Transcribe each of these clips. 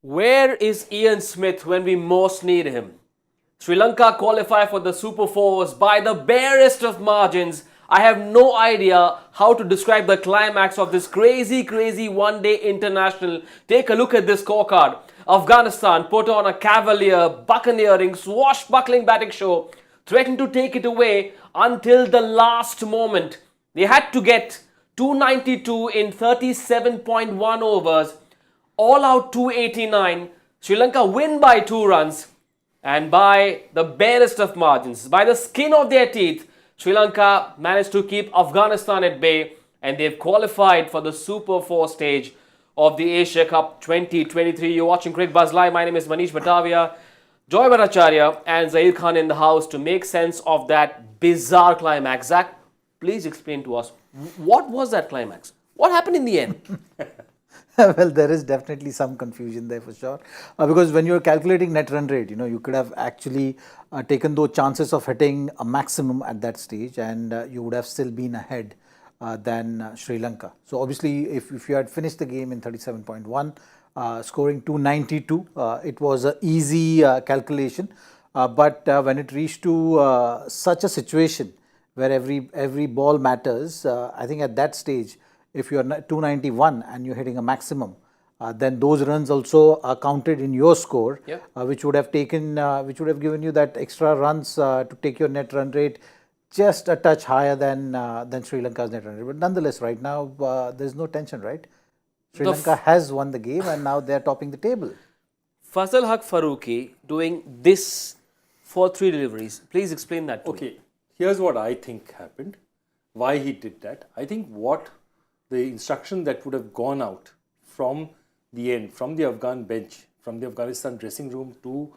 Where is Ian Smith when we most need him? Sri Lanka qualify for the Super Fours by the barest of margins. I have no idea how to describe the climax of this crazy one-day international. Take a look at this scorecard. Afghanistan put on a cavalier, buccaneering, swashbuckling batting show, threatened to take it away until the last moment. They had to get 292 in 37.1 overs. All out 289. Sri Lanka win by 2 runs. And by the barest of margins, by the skin of their teeth, Sri Lanka managed to keep Afghanistan at bay, and they've qualified for the Super 4 stage of the Asia Cup 2023. You're watching Cricbuzz Live. My name is Manish Batavia. Joy Bhattacharjya and Zaheer Khan in the house to make sense of that bizarre climax. Zach, please explain to us, what was that climax? What happened in the end? Well, there is definitely some confusion there for sure. Because when you're calculating net run rate, you could have actually taken those chances of hitting a maximum at that stage, and you would have still been ahead than Sri Lanka. So obviously, if you had finished the game in 37.1, scoring 292, it was an easy calculation. But when it reached to such a situation where every ball matters, I think at that stage, if you're 291 and you're hitting a maximum, then those runs also are counted in your score, which would have given you that extra runs to take your net run rate just a touch higher than Sri Lanka's net run rate. But nonetheless, right now there's no tension, right? Sri Lanka has won the game and now they're topping the table. Fazal Haq Farooqi doing this for 3 deliveries. Please explain that to me. Okay, here's what I think happened. Why he did that. I think the instruction that would have gone out from the end, from the Afghan bench, from the Afghanistan dressing room to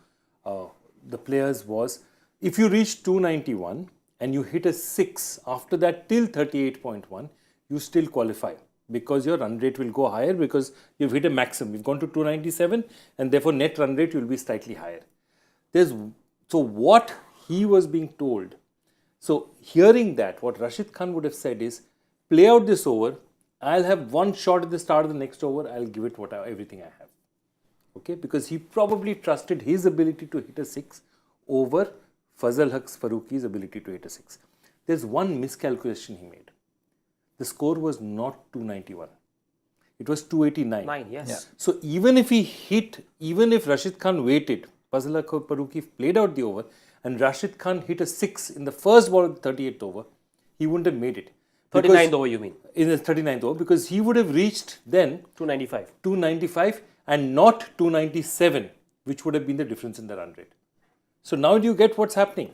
the players was, if you reach 291 and you hit a 6 after that till 38.1, you still qualify because your run rate will go higher because you've hit a maximum. You've gone to 297 and therefore net run rate will be slightly higher. So what he was being told, so hearing that, what Rashid Khan would have said is, play out this over, I'll have one shot at the start of the next over, I'll give it everything I have. Okay, because he probably trusted his ability to hit a 6 over Fazal Haq Farooqi's ability to hit a 6. There's one miscalculation he made. The score was not 291. It was 289. Yes. Yeah. So even if Rashid Khan waited, Fazal Haq Farooqi played out the over and Rashid Khan hit a 6 in the first ball of the 38th over, he wouldn't have made it. 39th over, you mean? In the 39th over, because he would have reached then 295 and not 297, which would have been the difference in the run rate. So now do you get what's happening?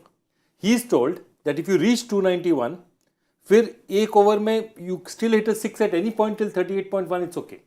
He is told that if you reach 291, फिर एक over में you still hit a 6 at any point till 38.1, it's okay.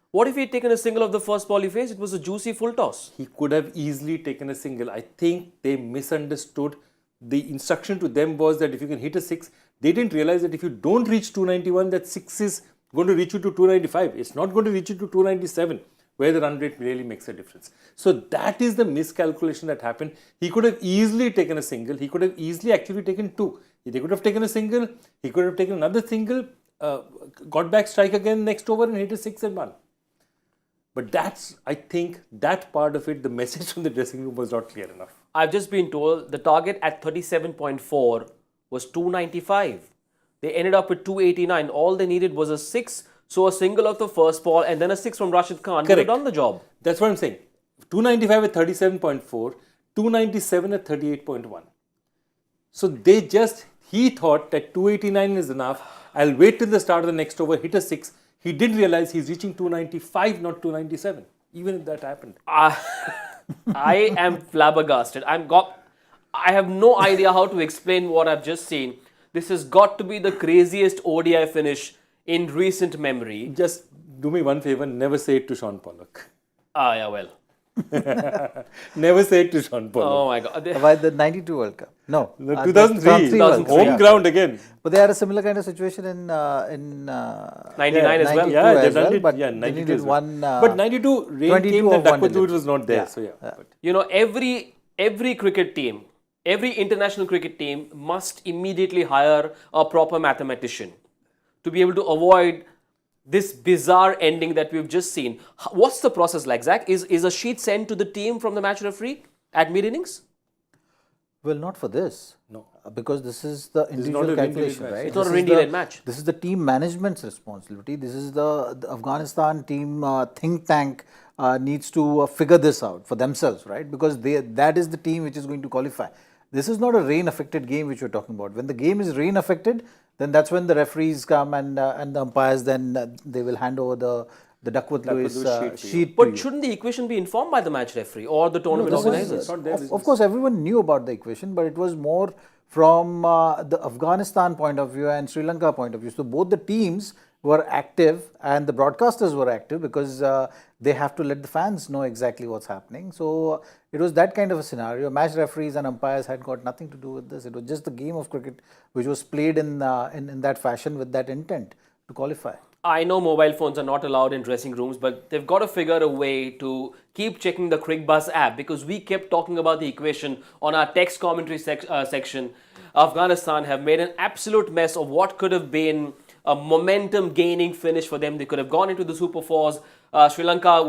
What if he had taken a single of the first ball he faced? It was a juicy full toss. He could have easily taken a single. I think they misunderstood. The instruction to them was that if you can hit a 6, they didn't realize that if you don't reach 291, that 6 is going to reach you to 295. It's not going to reach you to 297, where the run rate really makes a difference. So that is the miscalculation that happened. He could have easily taken a single. He could have easily actually taken 2. They could have taken a single. He could have taken another single, got back, strike again next over and hit a 6 and 1. But I think that part of it, the message from the dressing room was not clear enough. I've just been told the target at 37.4 was 295. They ended up with 289. All they needed was a 6, so a single of the first ball and then a 6 from Rashid Khan. Could have done the job. That's what I'm saying. 295 at 37.4, 297 at 38.1. So he thought that 289 is enough. I'll wait till the start of the next over, hit a 6. He didn't realize he's reaching 295, not 297, even if that happened. I am flabbergasted. I have no idea how to explain what I've just seen. This has got to be the craziest ODI finish in recent memory. Just do me one favor, never say it to Sean Pollock. Yeah, well. Never say it to Sean Pollock. Oh my God. By the 92 World Cup? No. 2003. Home ground again. But they had a similar kind of situation in 99 as well. Yeah, they've done it. But yeah, 92 as well. But 92, rain came, that Duckworth was not there. So every cricket team, every international cricket team must immediately hire a proper mathematician to be able to avoid this bizarre ending that we've just seen. What's the process like, Zach? Is a sheet sent to the team from the match referee at mid-innings? Well, not for this. No. Because this is the individual not a calculation, Rindy-led match. right? It's not a This is Rindy-led the- match. This is the team management's responsibility. This is the Afghanistan team think tank needs to figure this out for themselves, right? Because that is the team which is going to qualify. This is not a rain-affected game which we're talking about. When the game is rain-affected, then that's when the referees come and the umpires then they will hand over the Duckworth Lewis sheet. But shouldn't the equation be informed by the match referee or the tournament This organizers? was, of course, everyone knew about the equation, but it was more from the Afghanistan point of view and Sri Lanka point of view. So both the teams were active and the broadcasters were active because they have to let the fans know exactly what's happening. So it was that kind of a scenario. Match referees and umpires had got nothing to do with this. It was just the game of cricket which was played in that fashion with that intent to qualify. I know mobile phones are not allowed in dressing rooms, but they've got to figure a way to keep checking the Cricbuzz app, because we kept talking about the equation on our text commentary section. Afghanistan have made an absolute mess of what could have been a momentum gaining finish for them. They could have gone into the Super Fours. Sri Lanka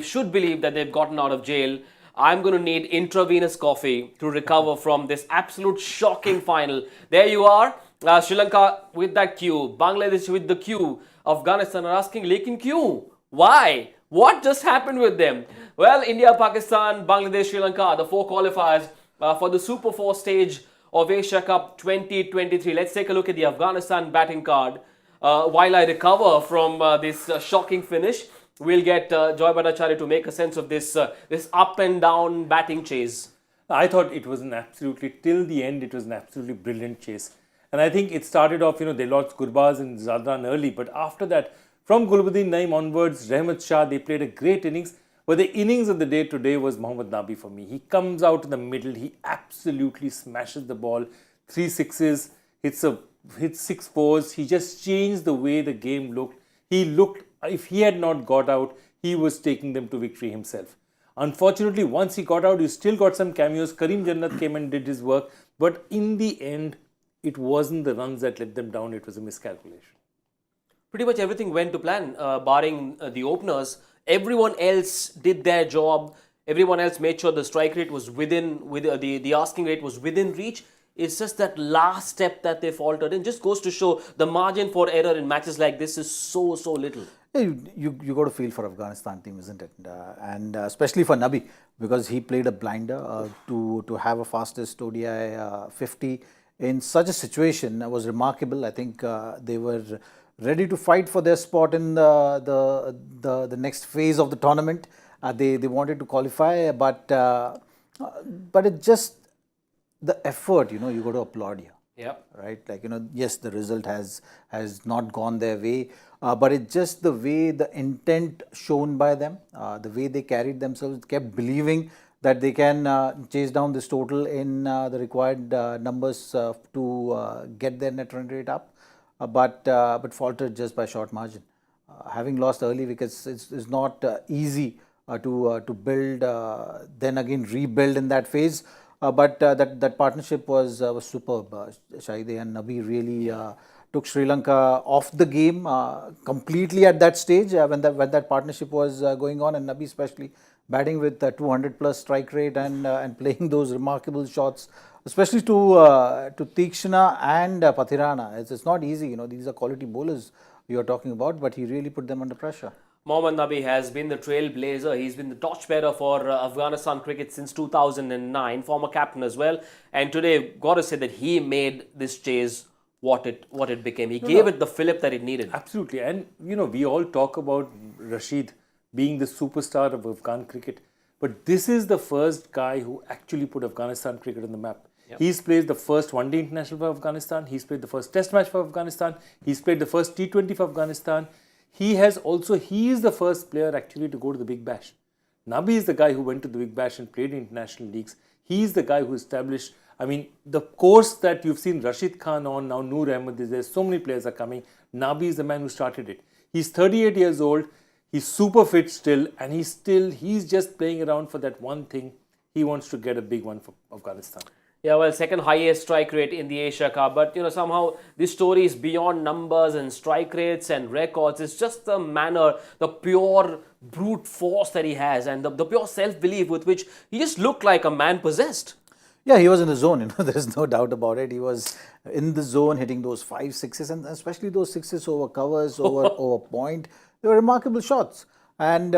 should believe that they've gotten out of jail. I'm going to need intravenous coffee to recover from this absolute shocking final. There you are. Sri Lanka with that cue, Bangladesh with the cue, Afghanistan are asking, Lekin cue? Why? What just happened with them? Well, India, Pakistan, Bangladesh, Sri Lanka, the four qualifiers for the Super 4 stage of Asia Cup 2023. Let's take a look at the Afghanistan batting card. While I recover from this shocking finish, we'll get Joy Bhattacharya to make a sense of this up and down batting chase. I thought it was till the end, it was an absolutely brilliant chase. And I think it started off, they lost Cricbuzz and Zadran early. But after that, from Gulbuddin Naim onwards, Rahmat Shah, they played a great innings. But the innings of the day today was Mohammad Nabi for me. He comes out in the middle. He absolutely smashes the ball. 3 sixes, hits 6 fours. He just changed the way the game looked. If he had not got out, he was taking them to victory himself. Unfortunately, once he got out, he still got some cameos. Karim Jannat came and did his work. But in the end, it wasn't the runs that let them down. It was a miscalculation. Pretty much everything went to plan, barring the openers. Everyone else did their job. Everyone else made sure the strike rate was the asking rate was within reach. It's just that last step that they faltered in. Just goes to show the margin for error in matches like this is so little. You got to feel for Afghanistan team, isn't it? And especially for Nabi, because he played a blinder to have a fastest ODI 50 in such a situation was remarkable. I think they were ready to fight for their spot in the next phase of the tournament. They wanted to qualify, but it just the effort. You got to applaud here. Yeah. Right. Like yes, the result has not gone their way, but it's just the way, the intent shown by them, the way they carried themselves, kept believing that they can chase down this total in the required numbers to get their net run rate up, but faltered just by short margin. Having lost early wickets is not easy to build, then again rebuild in that phase. But that partnership was superb. Shahide and Nabi really took Sri Lanka off the game completely at that stage when that partnership was going on, and Nabi especially batting with 200 plus strike rate and playing those remarkable shots, especially to Tikshana and Pathirana. It's not easy, these are quality bowlers you are talking about, but he really put them under pressure. Mohammad Nabi has been the trailblazer. He's been the torchbearer for Afghanistan cricket since 2009, former captain as well. And today, got to say that he made this chase what it became. He gave it the fillip that it needed. Absolutely. And, we all talk about Rashid being the superstar of Afghan cricket. But this is the first guy who actually put Afghanistan cricket on the map. Yep. He's played the first one-day international for Afghanistan. He's played the first test match for Afghanistan. He's played the first T20 for Afghanistan. He is the first player actually to go to the Big Bash. Nabi is the guy who went to the Big Bash and played in international leagues. He's the guy who established, the course that you've seen Rashid Khan on, now Noor Ahmed is there, so many players are coming. Nabi is the man who started it. He's 38 years old, he's super fit still, and he's just playing around for that one thing. He wants to get a big one for Afghanistan. Yeah, well, second highest strike rate in the Asia Cup. But, somehow this story is beyond numbers and strike rates and records. It's just the manner, the pure brute force that he has and the pure self-belief with which he just looked like a man possessed. Yeah, he was in the zone, there's no doubt about it. He was in the zone hitting those 5 6s, and especially those sixes over covers, over point. They were remarkable shots. And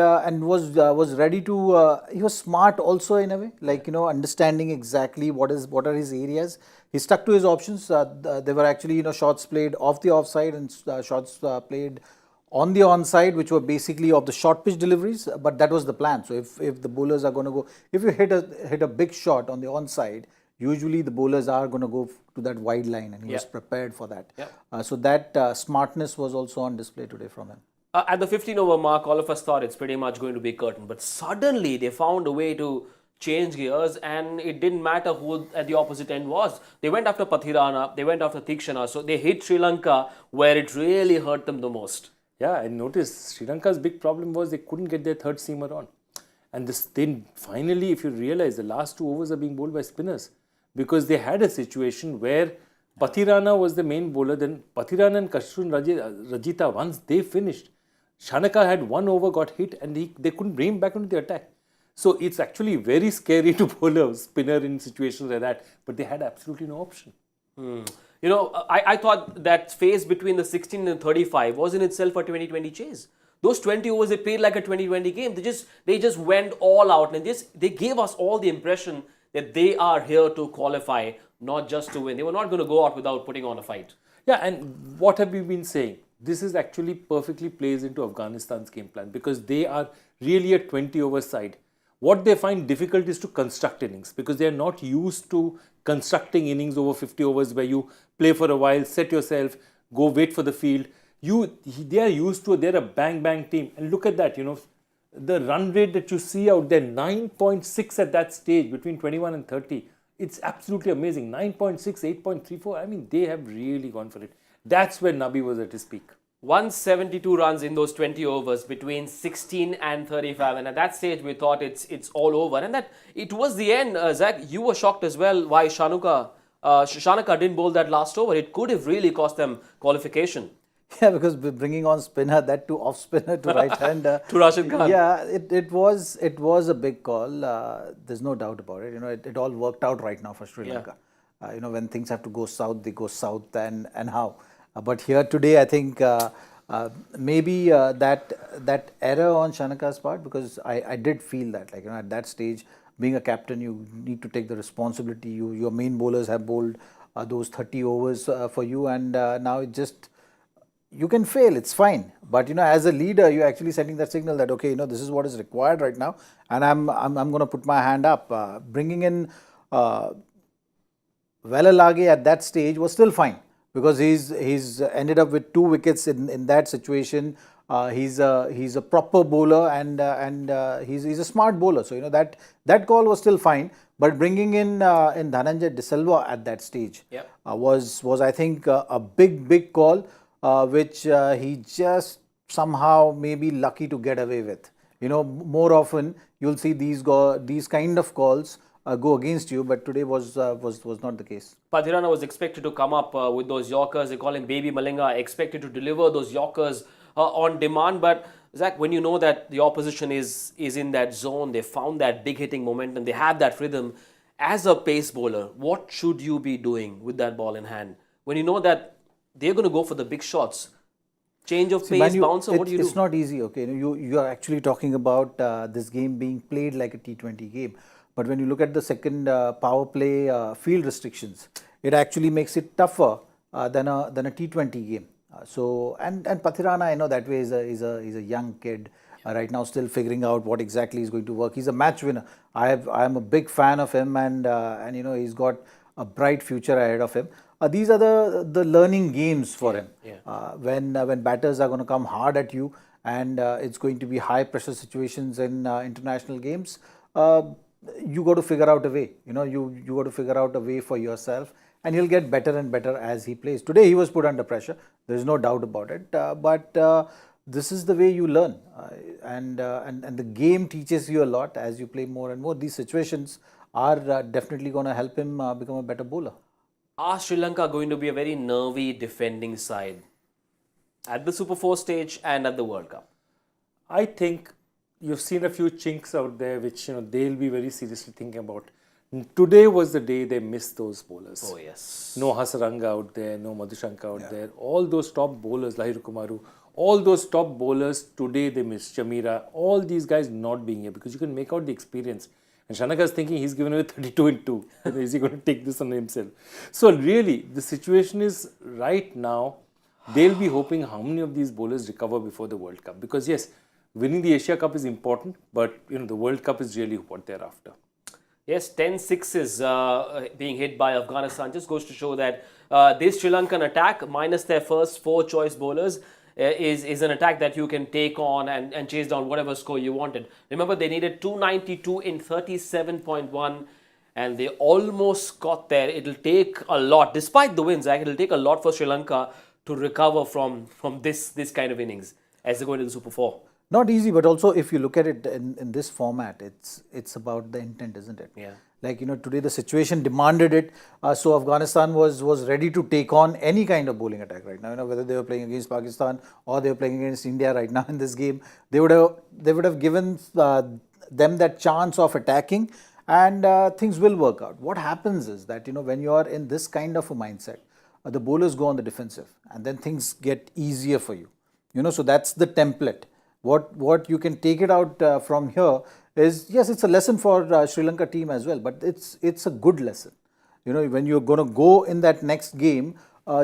was ready to, he was smart also in a way, like, understanding exactly what are his areas. He stuck to his options. There were actually, shots played off the offside and shots played on the onside, which were basically of the short pitch deliveries, but that was the plan. So if the bowlers are going to go, if you hit a big shot on the onside, usually the bowlers are going to go to that wide line, and he was prepared for that. So that smartness was also on display today from him. At the 15 over mark, all of us thought it's pretty much going to be curtain. But suddenly they found a way to change gears, and it didn't matter who at the opposite end was. They went after Pathirana, they went after Thikshana. So they hit Sri Lanka where it really hurt them the most. Yeah, and notice Sri Lanka's big problem was they couldn't get their third seamer on. And then finally, if you realize, the last 2 overs are being bowled by spinners, because they had a situation where Pathirana was the main bowler. Then Pathirana and Kashrun Rajita, once they finished, Shanaka had 1 over, got hit, and they couldn't bring him back into the attack. So it's actually very scary to bowl a spinner in situations like that, but they had absolutely no option. I thought that phase between the 16 and 35 was in itself a 2020 chase. Those 20 overs, they played like a 2020 game. They just went all out, and they gave us all the impression that they are here to qualify, not just to win. They were not going to go out without putting on a fight. Yeah, and what have we been saying? This is actually perfectly plays into Afghanistan's game plan, because they are really a 20 over side. What they find difficult is to construct innings, because they are not used to constructing innings over 50 overs where you play for a while, set yourself, go wait for the field. They are used to, they're a bang bang team. And look at that, the run rate that you see out there, 9.6 at that stage between 21 and 30. It's absolutely amazing. 9.6, 8.34. I mean, they have really gone for it. That's where Nabi was at his peak. 172 runs in those 20 overs between 16 and 35, and at that stage we thought it's all over, and that it was the end. Zach, you were shocked as well why Shanaka didn't bowl that last over. It could have really cost them qualification. Yeah, because bringing on spinner, that to off spinner to right hand, to Rashid Khan. Yeah, it was a big call. There's no doubt about it. It all worked out right now for Sri Lanka. When things have to go south, they go south, and how. But here today, I think maybe that error on Shanaka's part, because I did feel that, at that stage, being a captain, you need to take the responsibility. Your main bowlers have bowled those 30 overs for you, and now it just, you can fail, it's fine. But as a leader, you're actually sending that signal that, okay, this is what is required right now, and I'm going to put my hand up. Bringing in Velalage at that stage was still fine, because he's ended up with 2 wickets in that situation. He's a proper bowler, and he's a smart bowler. So that call was still fine. But bringing in Dhananjay De Silva at that stage was I think a big call, which he just somehow maybe lucky to get away with. More often you'll see these kind of calls go against you, but today was not the case. Pathirana was expected to come up with those Yorkers. They call him Baby Malinga, expected to deliver those Yorkers on demand. But Zach, when you know that the opposition is in that zone, they found that big hitting momentum, they have that rhythm. As a pace bowler, what should you be doing with that ball in hand? When you know that they're going to go for the big shots, change of pace, bouncer, what do you do? It's not easy, okay? You are actually talking about this game being played like a T20 game. But when you look at the second power play field restrictions, it actually makes it tougher than a T20 game. And Pathirana, I know that way is a young kid right now, still figuring out what exactly is going to work. He's a match winner. I'm a big fan of him, and he's got a bright future ahead of him. These are the learning games for him. When batters are going to come hard at you, and it's going to be high pressure situations in international games. You got to figure out a way. You got to figure out a way for yourself, and he'll get better and better as he plays. Today he was put under pressure. There's no doubt about it. But this is the way you learn, and the game teaches you a lot as you play more and more. These situations are definitely going to help him become a better bowler. Are Sri Lanka going to be a very nervy defending side at the Super 4 stage and at the World Cup? I think you've seen a few chinks out there which they'll be very seriously thinking about. Today was the day they missed those bowlers. Oh yes. No Hasaranga out there, no Madhushanka out there. All those top bowlers, Lahiru Kumaru, all those top bowlers today they missed. Chamira, all these guys not being here because you can make out the experience. And Shanaka is thinking he's given away 32 and 2. Is he going to take this on himself? So really, the situation is right now, they'll be hoping how many of these bowlers recover before the World Cup. Because yes, winning the Asia Cup is important, but the World Cup is really what they're after. Yes, 10 sixes being hit by Afghanistan just goes to show that this Sri Lankan attack, minus their first 4 choice bowlers, is an attack that you can take on and chase down whatever score you wanted. Remember, they needed 292 in 37.1 and they almost got there. It'll take a lot, despite the wins, it'll take a lot for Sri Lanka to recover from this kind of innings as they go into the Super 4. Not easy, but also if you look at it in this format, it's about the intent, isn't it? Yeah. Like, today the situation demanded it. So Afghanistan was ready to take on any kind of bowling attack right now. Whether they were playing against Pakistan or they were playing against India right now in this game, they would have given them that chance of attacking, and things will work out. What happens is that when you are in this kind of a mindset, the bowlers go on the defensive, and then things get easier for you. So that's the template. What you can take it out from here is, yes, it's a lesson for Sri Lanka team as well, but it's a good lesson. When you're going to go in that next game,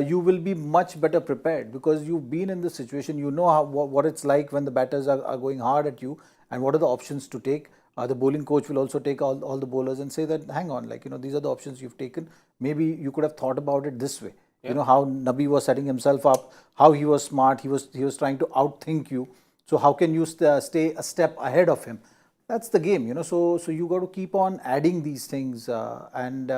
you will be much better prepared because you've been in this situation. You know what it's like when the batters are going hard at you and what are the options to take. The bowling coach will also take all the bowlers and say that, hang on, these are the options you've taken. Maybe you could have thought about it this way. Yeah. How Nabi was setting himself up, how he was smart, he was trying to outthink you. So how can you stay a step ahead of him? That's the game, So you got to keep on adding these things, and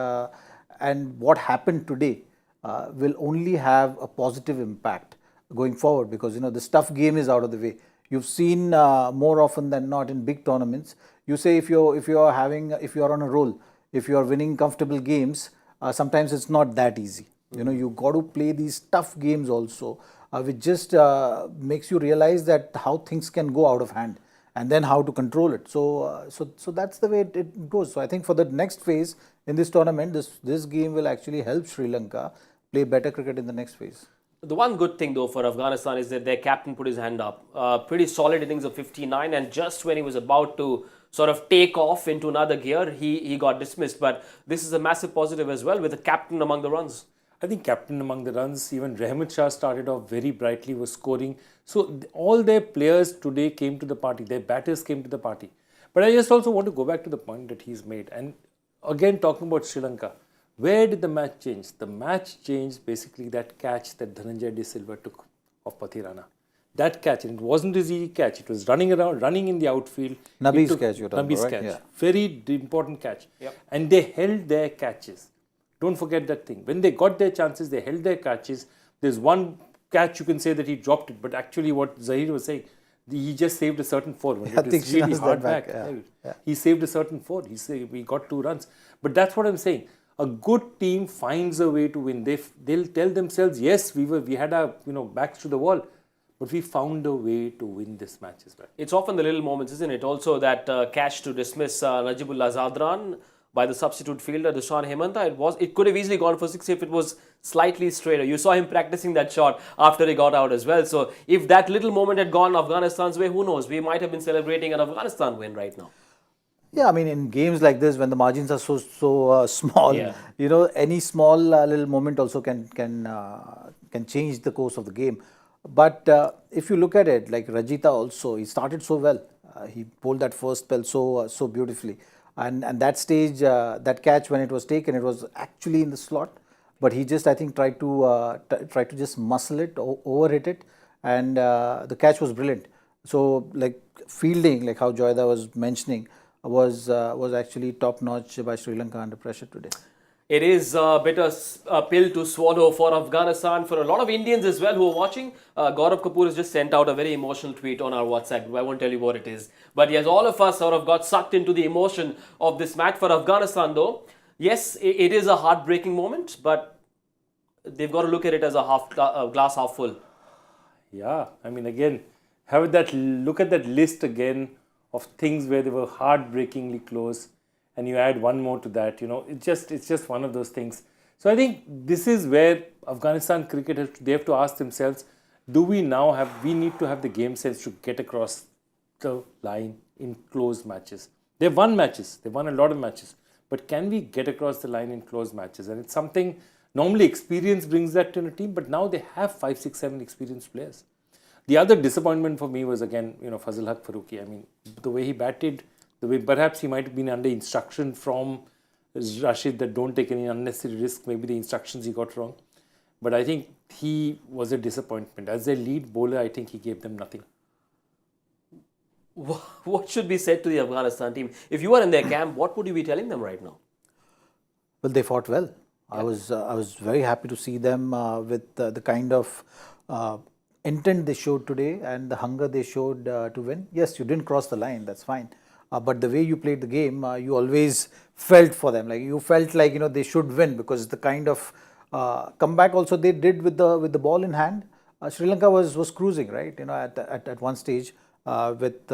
what happened today will only have a positive impact going forward because this tough game is out of the way. You've seen more often than not in big tournaments. You say if you're on a roll, if you are winning comfortable games, sometimes it's not that easy. You got to play these tough games also. Which just makes you realize that how things can go out of hand and then how to control it. So that's the way it goes. So I think for the next phase in this tournament, this game will actually help Sri Lanka play better cricket in the next phase. The one good thing though for Afghanistan is that their captain put his hand up. Pretty solid innings of 59, and just when he was about to sort of take off into another gear, he got dismissed. But this is a massive positive as well with the captain among the runs. I think captain among the runs, even Rahmat Shah started off very brightly, was scoring. So all their players today came to the party, their batters came to the party. But I just also want to go back to the point that he's made. And again, talking about Sri Lanka, where did the match change? The match changed basically that catch that Dhananjay De Silva took of Pathirana. That catch, and it wasn't his easy catch. It was running in the outfield. Nabi's catch, you're talking Nabi's about, right? catch. Yeah. Very important catch. Yep. And they held their catches. Don't forget that thing. When they got their chances, they held their catches. There's one catch you can say that he dropped it, but actually what Zaheer was saying, he just saved a certain 4. I think she really hard back. Yeah. He saved a certain 4. We got 2 runs. But that's what I'm saying. A good team finds a way to win. They'll tell themselves, yes, we had our backs to the wall, but we found a way to win this match as well. It's often the little moments, isn't it? Also that catch to dismiss Najibullah Zadran by the substitute fielder, Dushan Hemanta. It could have easily gone for 6 if it was slightly straighter. You saw him practicing that shot after he got out as well. So if that little moment had gone Afghanistan's way, who knows? We might have been celebrating an Afghanistan win right now. Yeah, I mean, in games like this, when the margins are so small, any small little moment also can change the course of the game. But if you look at it, like Rajita also, he started so well. He bowled that first spell so beautifully. And that stage, that catch when it was taken, it was actually in the slot, but he just, I think, tried to just muscle it, overhit it, and the catch was brilliant. So, like fielding, like how Joyda was mentioning, was actually top notch by Sri Lanka under pressure today. It is a bitter pill to swallow for Afghanistan, for a lot of Indians as well who are watching. Gaurav Kapoor has just sent out a very emotional tweet on our WhatsApp group. I won't tell you what it is. But yes, all of us sort of got sucked into the emotion of this match for Afghanistan though. Yes, it is a heartbreaking moment, but they've got to look at it as a glass half full. Yeah, I mean, again, look at that list again of things where they were heartbreakingly close, and you add one more to that. It's just one of those things. So I think this is where Afghanistan cricket they have to ask themselves: do we need to have the game sense to get across the line in close matches? They've won matches, they've won a lot of matches, but can we get across the line in close matches? And it's something. Normally, experience brings that to a team, but now they have 5, 6, 7 experienced players. The other disappointment for me was again, Fazil Haq Farooqi. I mean, the way he batted, the way perhaps he might have been under instruction from Rashid that don't take any unnecessary risk. Maybe the instructions he got wrong, but I think he was a disappointment as their lead bowler. I think he gave them nothing. What should be said to the Afghanistan team? If you were in their camp, what would you be telling them right now? Well, they fought well. I was very happy to see them with the kind of intent they showed today and the hunger they showed to win. Yes, you didn't cross the line, that's fine. But the way you played the game, you always felt for them. Like you felt like they should win because the kind of comeback also they did with the ball in hand. Sri Lanka was cruising, right? At one stage with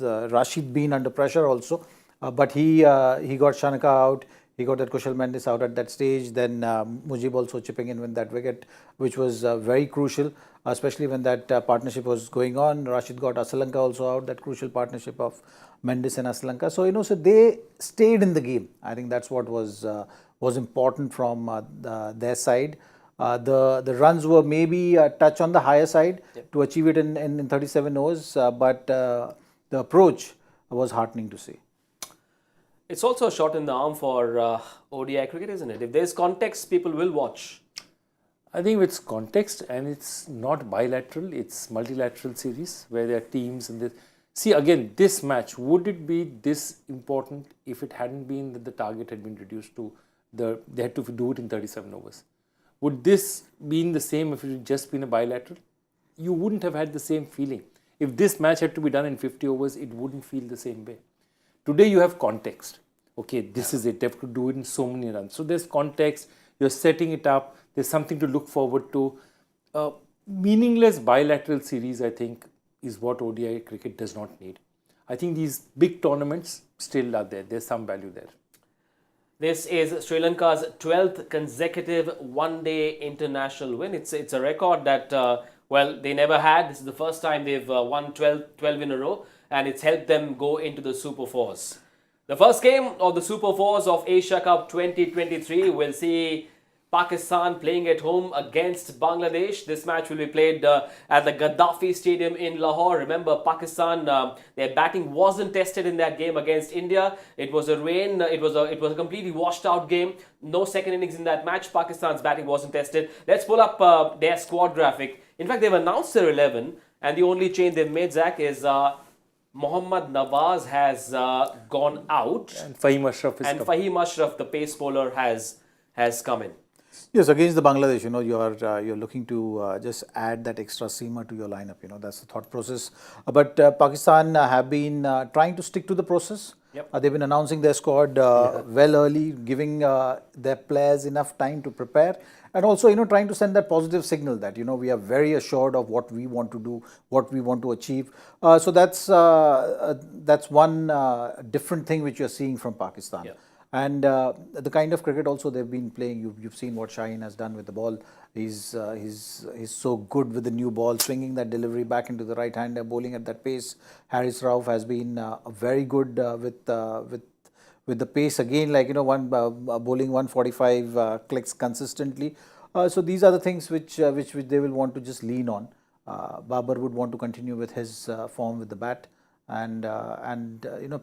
Rashid being under pressure also, but he got Shanaka out. He got that Kushal Mendis out at that stage. Then Mujib also chipping in with that wicket, which was very crucial, especially when that partnership was going on. Rashid got Asalanka also out, that crucial partnership of Mendis and Asalanka. So so they stayed in the game. I think that's what was important from their side. The runs were maybe a touch on the higher side to achieve it in 37 overs, but the approach was heartening to see. It's also a shot in the arm for ODI cricket, isn't it? If there's context, people will watch. I think it's context and it's not bilateral, it's multilateral series where there are teams and see again this match, would it be this important if it hadn't been that the target had been reduced to they had to do it in 37 overs? Would this been the same if it had just been a bilateral? You wouldn't have had the same feeling. If this match had to be done in 50 overs, it wouldn't feel the same way. Today you have context. Okay, this is it. They have to do it in so many runs. So there's context. You're setting it up. There's something to look forward to. Meaningless bilateral series, I think, is what ODI cricket does not need. I think these big tournaments still are there. There's some value there. This is Sri Lanka's 12th consecutive one-day international win. It's a record that, they never had. This is the first time they've won 12 in a row, and it's helped them go into the Super Fours. The first game of the Super Fours of Asia Cup 2023 will see Pakistan playing at home against Bangladesh. This match will be played at the Gaddafi Stadium in Lahore. Remember, Pakistan, their batting wasn't tested in that game against India. It was a rain. It was a completely washed out game. No second innings in that match. Pakistan's batting wasn't tested. Let's pull up their squad graphic. In fact, they've announced their 11, and the only change they've made, Zach, is Mohammad Nawaz has gone out, and Fahim Ashraf is Fahim Ashraf, the pace bowler, has come in. Yes, against the Bangladesh, you're looking to just add that extra seamer to your lineup. That's the thought process. But Pakistan have been trying to stick to the process. Yep. They've been announcing their squad well early, giving their players enough time to prepare, and also trying to send that positive signal that we are very assured of what we want to do, what we want to achieve. So that's one different thing which you're seeing from Pakistan. Yep. And the kind of cricket also they've been playing, you've seen what Shaheen has done with the ball. He's so good with the new ball, swinging that delivery back into the right hander, bowling at that pace. Haris Rauf has been very good with the pace again, bowling 145 clicks consistently. So these are the things which they will want to just lean on. Babar would want to continue with his form with the bat, and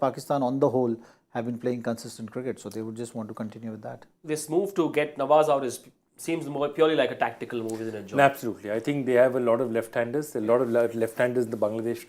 Pakistan on the whole have been playing consistent cricket, so they would just want to continue with that. This move to get Nawaz out seems more purely like a tactical move, isn't it, Joe? Absolutely. I think they have a lot of left-handers. A lot of left-handers in the Bangladesh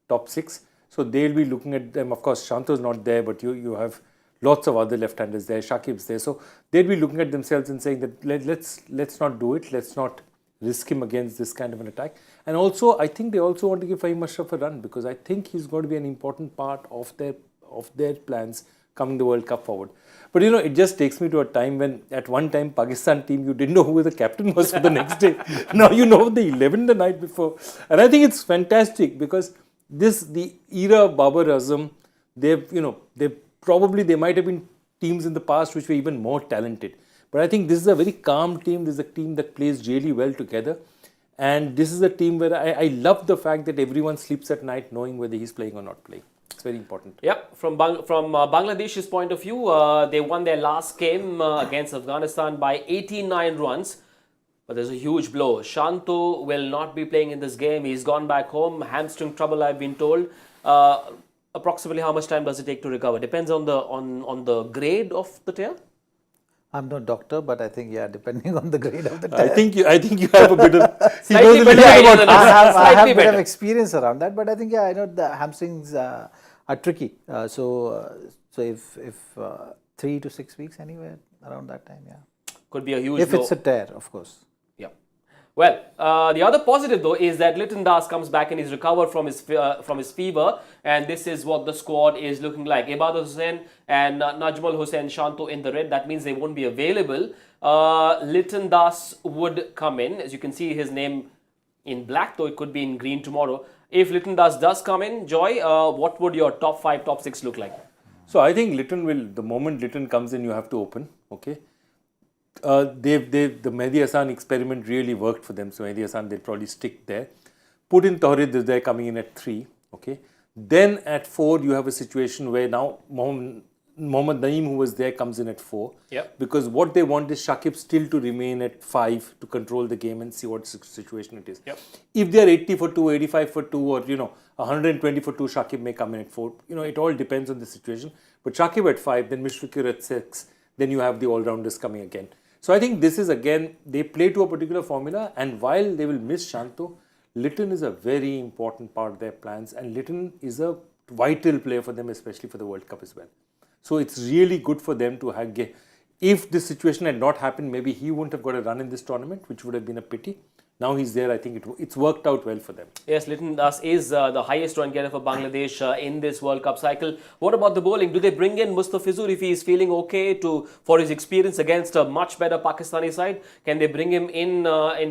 top 6. So they'll be looking at them. Of course, Shanto's not there, but you have lots of other left-handers there, Shakib's there. So they'd be looking at themselves and saying that let's not do it, let's not risk him against this kind of an attack. And also, I think they also want to give Fahim Ashraf a run, because I think he's going to be an important part of their plans coming the World Cup forward. But it just takes me to a time when at one time Pakistan team, you didn't know who the captain was for the next day. Now you know the 11 the night before. And I think it's fantastic, because the era of Babar Azam, they might have been teams in the past which were even more talented. But I think this is a very calm team. This is a team that plays really well together. And this is a team where I love the fact that everyone sleeps at night knowing whether he's playing or not playing. It's very important. Yep, from Bangladesh's point of view, they won their last game against Afghanistan by 89 runs. But there's a huge blow. Shanto will not be playing in this game. He's gone back home. Hamstring trouble, I've been told. Approximately how much time does it take to recover? Depends on the grade of the tear. I'm no doctor, but I think, depending on the grade of the tear. I think you have a bit of Slightly better idea than us. I have Slightly a bit of better. experience around that, but I think, I know the hamstrings are tricky. So if 3 to 6 weeks anywhere around that time, Could be a huge if blow. it's a tear, of course. Yeah. Well, the other positive though is that Liton Das comes back and he's recovered from his fever, and this is what the squad is looking like. Ibadat Hussain and Najmal Hussain Shanto in the red. That means they won't be available. Liton Das would come in. As you can see, his name in black, though it could be in green tomorrow. If Liton Das does come in, Joy, what would your top 5, top 6 look like? So I think the moment Liton comes in, you have to open. Okay. The Mehdi Hasan experiment really worked for them. So Mehdi Hasan, they'll probably stick there. Put in Tawhid is there coming in at 3. Okay. Then at 4, you have a situation where now Mohammad Naeem, who was there, comes in at 4. Yep. Because what they want is Shakib still to remain at 5 to control the game and see what situation it is. Yep. If they are 80 for 2, 85 for 2, or 120 for 2, Shakib may come in at 4. It all depends on the situation. But Shakib at 5, then Mishfiqur at 6, then you have the all-rounders coming again. So I think this is again, they play to a particular formula, and while they will miss Shanto, Liton is a very important part of their plans, and Liton is a vital player for them, especially for the World Cup as well. So it's really good for them to have, if this situation had not happened, maybe he wouldn't have got a run in this tournament, which would have been a pity. Now he's there, I think it's worked out well for them. Yes, Liton Das is the highest run getter for Bangladesh in this World Cup cycle. What about the bowling? Do they bring in Mustafizur if he is feeling okay for his experience against a much better Pakistani side? Can they bring him in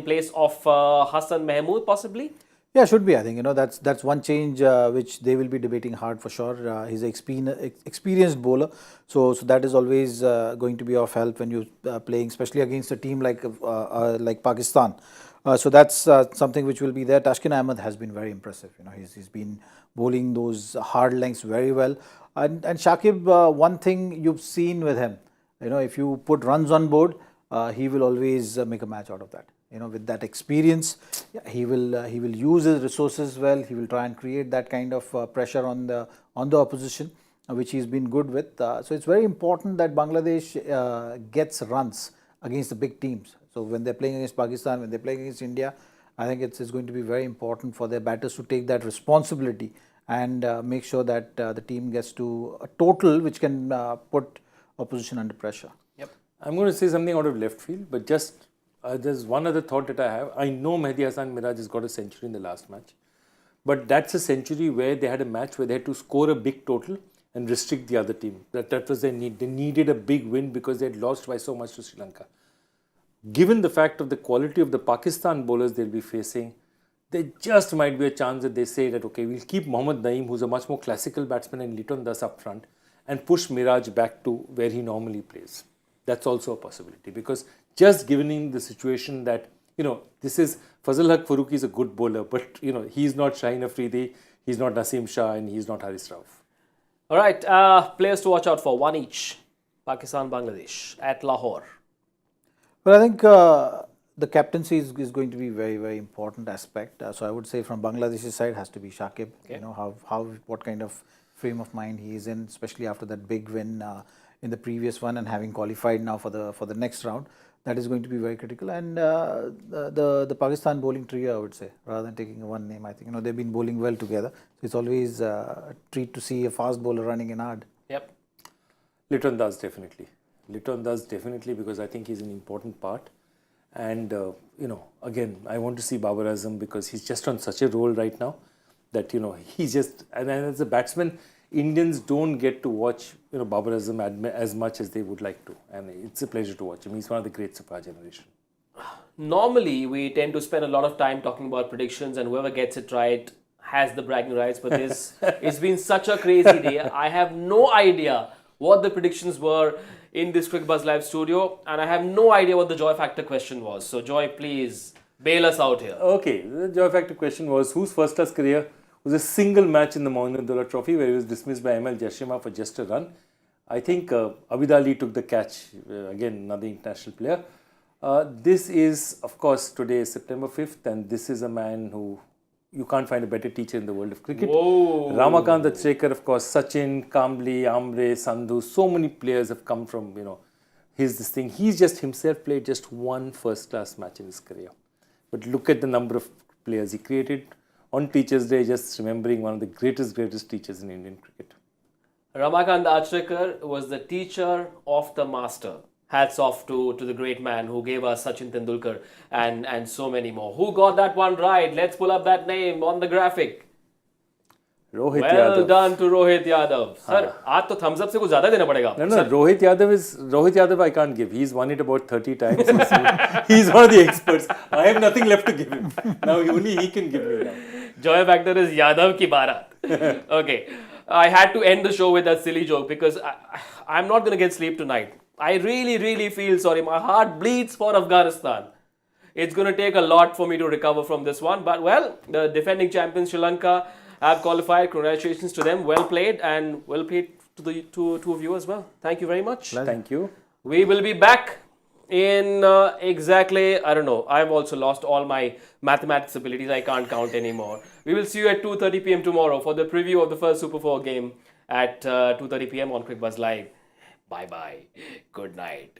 place of Hassan Mahmood possibly? Yeah, should be. I think that's one change which they will be debating hard for sure. He's an experienced bowler, so that is always going to be of help when you're playing, especially against a team like Pakistan. So that's something which will be there. Tashkin Ahmed has been very impressive. He's been bowling those hard lengths very well. And Shakib, one thing you've seen with him, if you put runs on board, he will always make a match out of that. With that experience, he will use his resources well. He will try and create that kind of pressure on the opposition, which he's been good with. So it's very important that Bangladesh gets runs against the big teams. So when they're playing against Pakistan, when they're playing against India, I think it's going to be very important for their batters to take that responsibility and make sure that the team gets to a total which can put opposition under pressure. Yep. I'm going to say something out of left field, but just there's one other thought that I have. I know Mehdi Hasan Miraj has got a century in the last match, but that's a century where they had a match where they had to score a big total and restrict the other team. That was their need. They needed a big win because they had lost by so much to Sri Lanka. Given the fact of the quality of the Pakistan bowlers they'll be facing, there just might be a chance that they say that, okay, we'll keep Mohammad Naeem, who's a much more classical batsman, and Liton Das up front, and push Miraj back to where he normally plays. That's also a possibility, because just given him the situation that, this is Fazal Haq Farooqi is a good bowler, but, he's not Shaheen Afridi, he's not Naseem Shah, and he's not Haris Rauf. All right, players to watch out for, one each. Pakistan, Bangladesh at Lahore. Well, I think the captaincy is going to be very, very important aspect. So I would say from Bangladesh's side has to be Shakib. Okay. What kind of frame of mind he is in, especially after that big win in the previous one and having qualified now for the next round. That is going to be very critical. And the Pakistan bowling trio, I would say, rather than taking one name, I think they've been bowling well together. So it's always a treat to see a fast bowler running in hard. Yep. Liton Das definitely. Liton Das definitely, because I think he's an important part. And, again, I want to see Babar Azam because he's just on such a roll right now that, he's just, and as a batsman, Indians don't get to watch, Babar Azam as much as they would like to. And it's a pleasure to watch him. He's one of the greats of our generation. Normally, we tend to spend a lot of time talking about predictions, and whoever gets it right has the bragging rights. But it's been such a crazy day. I have no idea what the predictions were in this Cricbuzz Live studio, and I have no idea what the joy factor question was. So, Joy, please bail us out here. Okay, the joy factor question was whose first class career was a single match in the Mohinudullah Trophy where he was dismissed by ML Jashima for just a run. I think Abid Ali took the catch, again, another international player. This is, of course, today is September 5th, and this is a man who you can't find a better teacher in the world of cricket. Whoa. Ramakant Achrekar, of course, Sachin, Kambli, Ambre, Sandhu, so many players have come from, his this thing. He's just himself played just one first-class match in his career. But look at the number of players he created. On Teachers' Day, just remembering one of the greatest teachers in Indian cricket. Ramakant Achrekar was the teacher of the master. Hats off to the great man who gave us Sachin Tendulkar and so many more. Who got that one right? Let's pull up that name on the graphic. Rohit well Yadav. done to Rohit Yadav. Sir, आज तो thumbs up से कुछ ज़्यादा देना पड़ेगा. No, Rohit Yadav I can't give. He's won it about 30 times. He's one of the experts. I have nothing left to give him. Now only he can give me now. Joy factor is Yadav ki barat. Okay. I had to end the show with that silly joke because I'm not going to get sleep tonight. I really feel sorry. My heart bleeds for Afghanistan. It's going to take a lot for me to recover from this one. But well, the defending champions Sri Lanka have qualified. Congratulations to them. Well played, and well played to the two of you as well. Thank you very much. Thank you. We will be back in exactly, I don't know. I've also lost all my mathematics abilities. I can't count anymore. We will see you at 2:30 p.m. tomorrow for the preview of the first Super 4 game at 2:30 p.m. on Cricbuzz Live. Bye-bye. Good night.